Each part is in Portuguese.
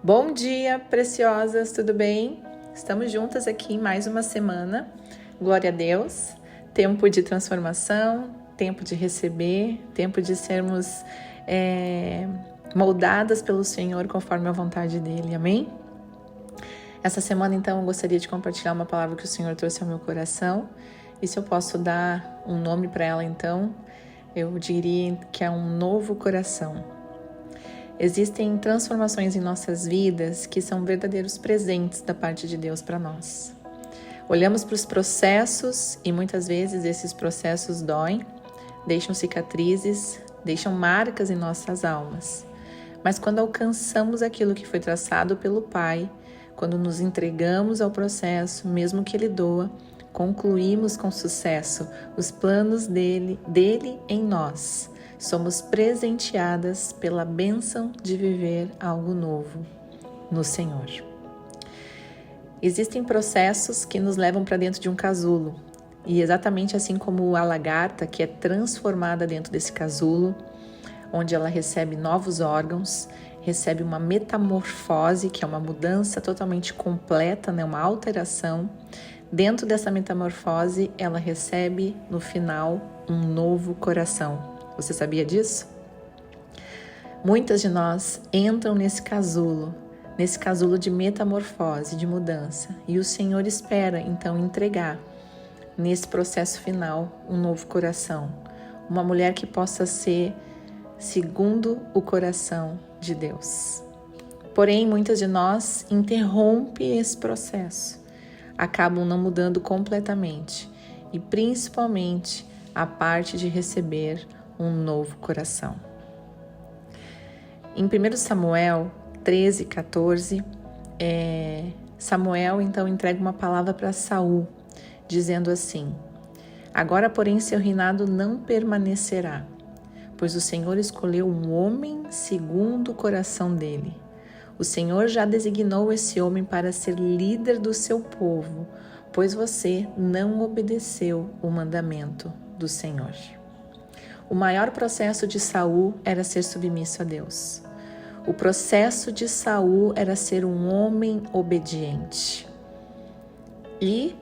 Bom dia, preciosas, tudo bem? Estamos juntas aqui em mais uma semana, glória a Deus, tempo de transformação, tempo de receber, tempo de sermos moldadas pelo Senhor conforme a vontade dEle, amém? Essa semana, então, eu gostaria de compartilhar uma palavra que o Senhor trouxe ao meu coração, e se eu posso dar um nome para ela, então, eu diria que é um novo coração. Existem transformações em nossas vidas que são verdadeiros presentes da parte de Deus para nós. Olhamos para os processos e muitas vezes esses processos doem, deixam cicatrizes, deixam marcas em nossas almas. Mas quando alcançamos aquilo que foi traçado pelo Pai, quando nos entregamos ao processo, mesmo que Ele doa, concluímos com sucesso os planos dele em nós. Somos presenteadas pela bênção de viver algo novo no Senhor. Existem processos que nos levam para dentro de um casulo. E exatamente assim como a lagarta, que é transformada dentro desse casulo, onde ela recebe novos órgãos, recebe uma metamorfose, que é uma mudança totalmente completa, né? Uma alteração. Dentro dessa metamorfose, ela recebe, no final, um novo coração. Você sabia disso? Muitas de nós entram nesse casulo de metamorfose, de mudança, e o Senhor espera, então, entregar, nesse processo final, um novo coração. Uma mulher que possa ser segundo o coração de Deus. Porém, muitas de nós interrompem esse processo, acabam não mudando completamente, e principalmente a parte de receber um novo coração. Em 1 Samuel 13:14, Samuel então entrega uma palavra para Saul, dizendo assim: agora, porém, seu reinado não permanecerá, pois o Senhor escolheu um homem segundo o coração dele. O Senhor já designou esse homem para ser líder do seu povo, pois você não obedeceu o mandamento do Senhor. O maior processo de Saul era ser submisso a Deus. O processo de Saul era ser um homem obediente. E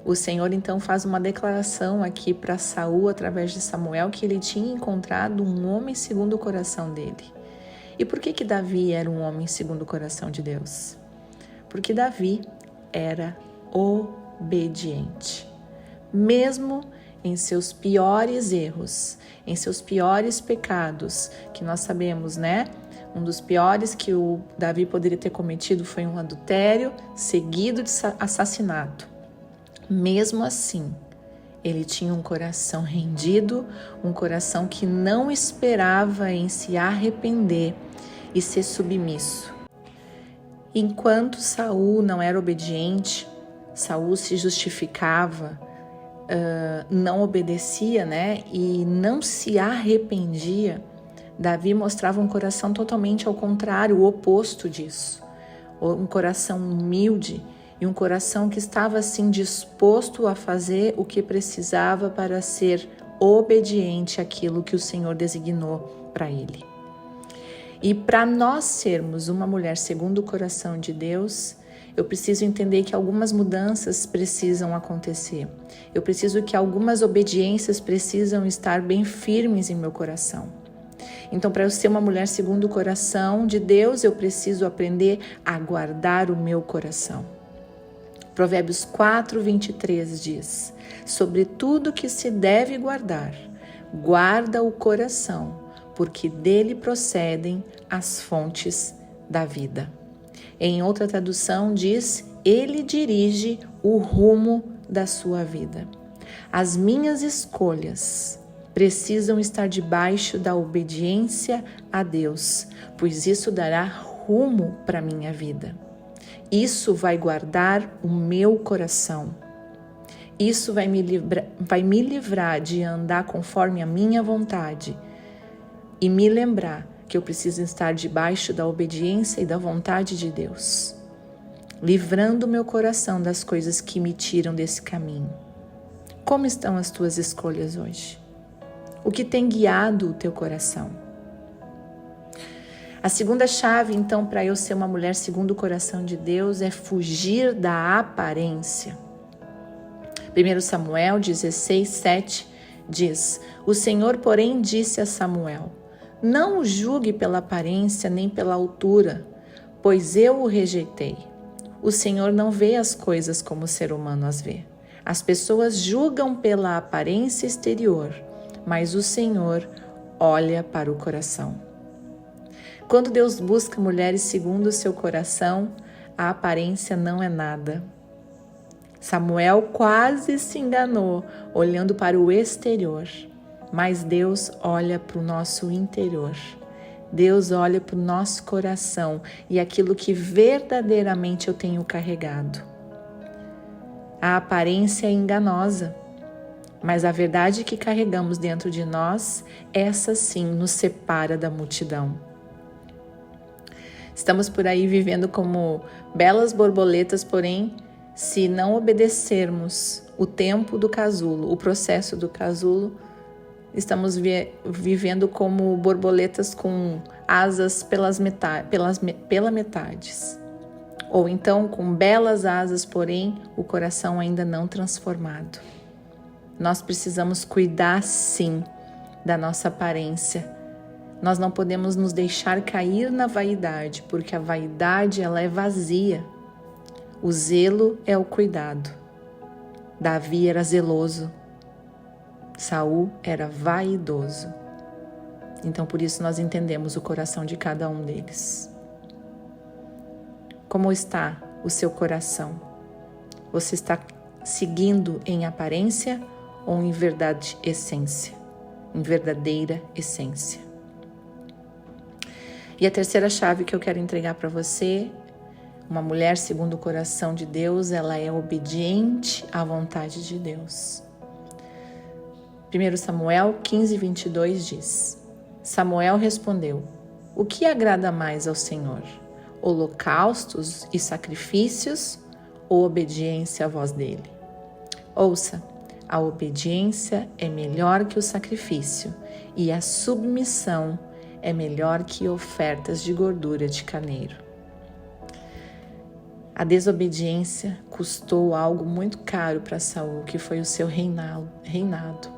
o Senhor então faz uma declaração aqui para Saul através de Samuel que ele tinha encontrado um homem segundo o coração dele. E por que Davi era um homem segundo o coração de Deus? Porque Davi era obediente. Mesmo em seus piores erros, em seus piores pecados, que nós sabemos, né? Um dos piores que o Davi poderia ter cometido foi um adultério seguido de assassinato. Mesmo assim, ele tinha um coração rendido, um coração que não esperava em se arrepender e ser submisso. Enquanto Saul não era obediente, Saul se justificava, não obedecia, né? E não se arrependia, Davi mostrava um coração totalmente ao contrário, o oposto disso. Um coração humilde e um coração que estava assim disposto a fazer o que precisava para ser obediente àquilo que o Senhor designou para ele. E para nós sermos uma mulher segundo o coração de Deus, eu preciso entender que algumas mudanças precisam acontecer. Eu preciso que algumas obediências precisam estar bem firmes em meu coração. Então, para eu ser uma mulher segundo o coração de Deus, eu preciso aprender a guardar o meu coração. Provérbios 4:23 diz: sobre tudo que se deve guardar, guarda o coração, porque dele procedem as fontes da vida. Em outra tradução diz: ele dirige o rumo da sua vida. As minhas escolhas precisam estar debaixo da obediência a Deus, pois isso dará rumo para a minha vida. Isso vai guardar o meu coração. Isso vai me livrar de andar conforme a minha vontade e me lembrar que eu preciso estar debaixo da obediência e da vontade de Deus, livrando o meu coração das coisas que me tiram desse caminho. Como estão as tuas escolhas hoje? O que tem guiado o teu coração? A segunda chave, então, para eu ser uma mulher segundo o coração de Deus é fugir da aparência. 1 Samuel 16:7 diz: O Senhor, porém, disse a Samuel: Não o julgue pela aparência nem pela altura, pois eu o rejeitei. O Senhor não vê as coisas como o ser humano as vê. As pessoas julgam pela aparência exterior, mas o Senhor olha para o coração. Quando Deus busca mulheres segundo o seu coração, a aparência não é nada. Samuel quase se enganou olhando para o exterior, mas Deus olha para o nosso interior. Deus olha para o nosso coração e aquilo que verdadeiramente eu tenho carregado. A aparência é enganosa, mas a verdade que carregamos dentro de nós, essa sim nos separa da multidão. Estamos por aí vivendo como belas borboletas, porém, se não obedecermos o tempo do casulo, o processo do casulo, estamos vivendo como borboletas com asas pela metades. Ou então com belas asas, porém o coração ainda não transformado. Nós precisamos cuidar sim da nossa aparência. Nós não podemos nos deixar cair na vaidade, porque a vaidade ela é vazia. O zelo é o cuidado. Davi era zeloso. Saul era vaidoso. Então, por isso, nós entendemos o coração de cada um deles. Como está o seu coração? Você está seguindo em aparência ou em verdade essência? Em verdadeira essência. E a terceira chave que eu quero entregar para você, uma mulher segundo o coração de Deus, ela é obediente à vontade de Deus. 1 Samuel 15:22 diz: Samuel respondeu: O que agrada mais ao Senhor? Holocaustos e sacrifícios ou obediência à voz dele? Ouça, a obediência é melhor que o sacrifício e a submissão é melhor que ofertas de gordura de carneiro. A desobediência custou algo muito caro para Saul, que foi o seu reinado.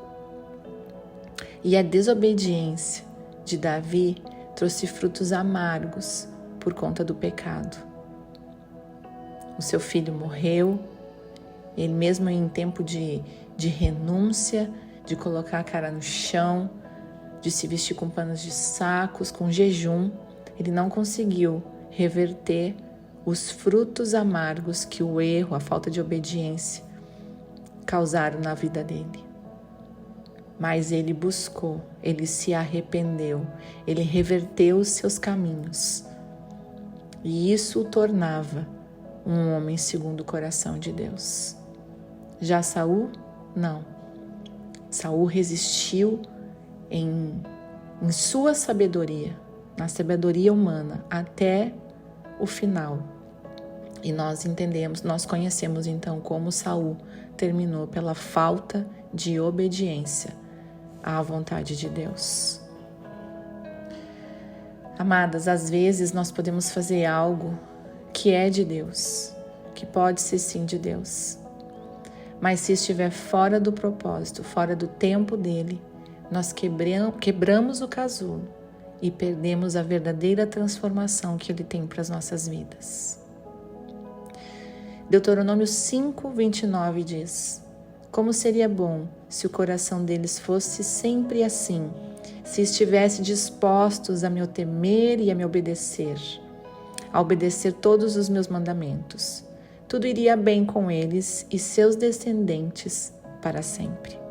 E a desobediência de Davi trouxe frutos amargos por conta do pecado. O seu filho morreu, ele mesmo em tempo de renúncia, de colocar a cara no chão, de se vestir com panos de sacos, com jejum, ele não conseguiu reverter os frutos amargos que o erro, a falta de obediência, causaram na vida dele. Mas ele buscou, ele se arrependeu, ele reverteu os seus caminhos. E isso o tornava um homem segundo o coração de Deus. Já Saul, não. Saul resistiu em sua sabedoria, na sabedoria humana, até o final. E nós entendemos, nós conhecemos então como Saul terminou pela falta de obediência à vontade de Deus. Amadas, às vezes nós podemos fazer algo que é de Deus, que pode ser sim de Deus, mas se estiver fora do propósito, fora do tempo dele, nós quebramos o casulo e perdemos a verdadeira transformação que ele tem para as nossas vidas. Deuteronômio 5:29 diz: Como seria bom se o coração deles fosse sempre assim, se estivesse dispostos a me temer e a me obedecer, a obedecer todos os meus mandamentos. Tudo iria bem com eles e seus descendentes para sempre.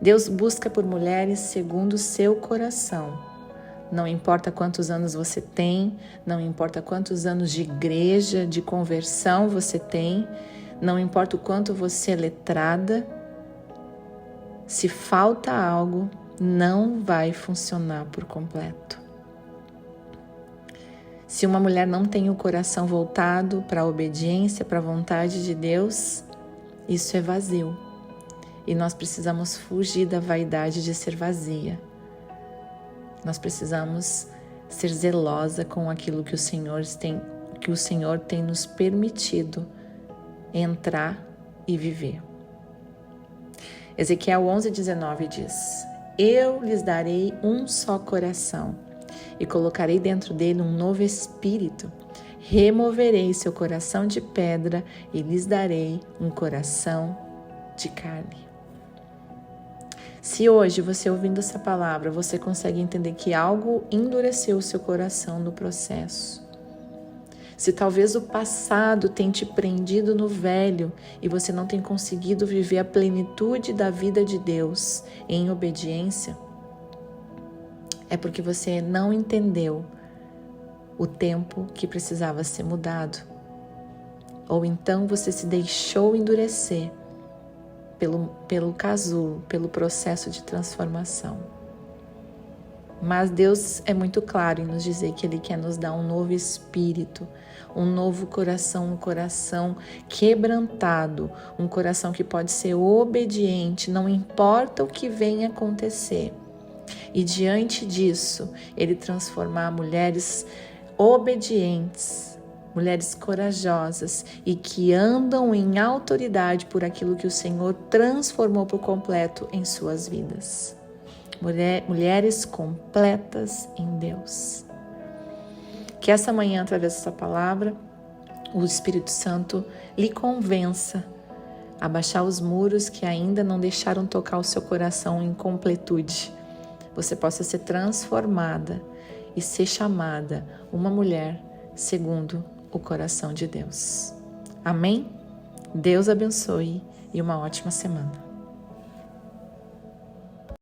Deus busca por mulheres segundo o seu coração. Não importa quantos anos você tem, não importa quantos anos de igreja, de conversão você tem, não importa o quanto você é letrada, se falta algo, não vai funcionar por completo. Se uma mulher não tem o coração voltado para a obediência, para a vontade de Deus, isso é vazio. E nós precisamos fugir da vaidade de ser vazia. Nós precisamos ser zelosa com aquilo que o Senhor tem nos permitido entrar e viver. Ezequiel 11:19 diz: Eu lhes darei um só coração e colocarei dentro dele um novo espírito. Removerei seu coração de pedra e lhes darei um coração de carne. Se hoje você ouvindo essa palavra, você consegue entender que algo endureceu o seu coração no processo. Se talvez o passado tenha te prendido no velho e você não tem conseguido viver a plenitude da vida de Deus em obediência, é porque você não entendeu o tempo que precisava ser mudado. Ou então você se deixou endurecer pelo casulo, pelo processo de transformação. Mas Deus é muito claro em nos dizer que Ele quer nos dar um novo espírito, um novo coração, um coração quebrantado, um coração que pode ser obediente, não importa o que venha acontecer. E diante disso, Ele transformar mulheres obedientes, mulheres corajosas e que andam em autoridade por aquilo que o Senhor transformou por completo em suas vidas. Mulheres completas em Deus. Que essa manhã, através dessa palavra, o Espírito Santo lhe convença a baixar os muros que ainda não deixaram tocar o seu coração em completude. Você possa ser transformada e ser chamada uma mulher segundo o coração de Deus. Amém? Deus abençoe e uma ótima semana.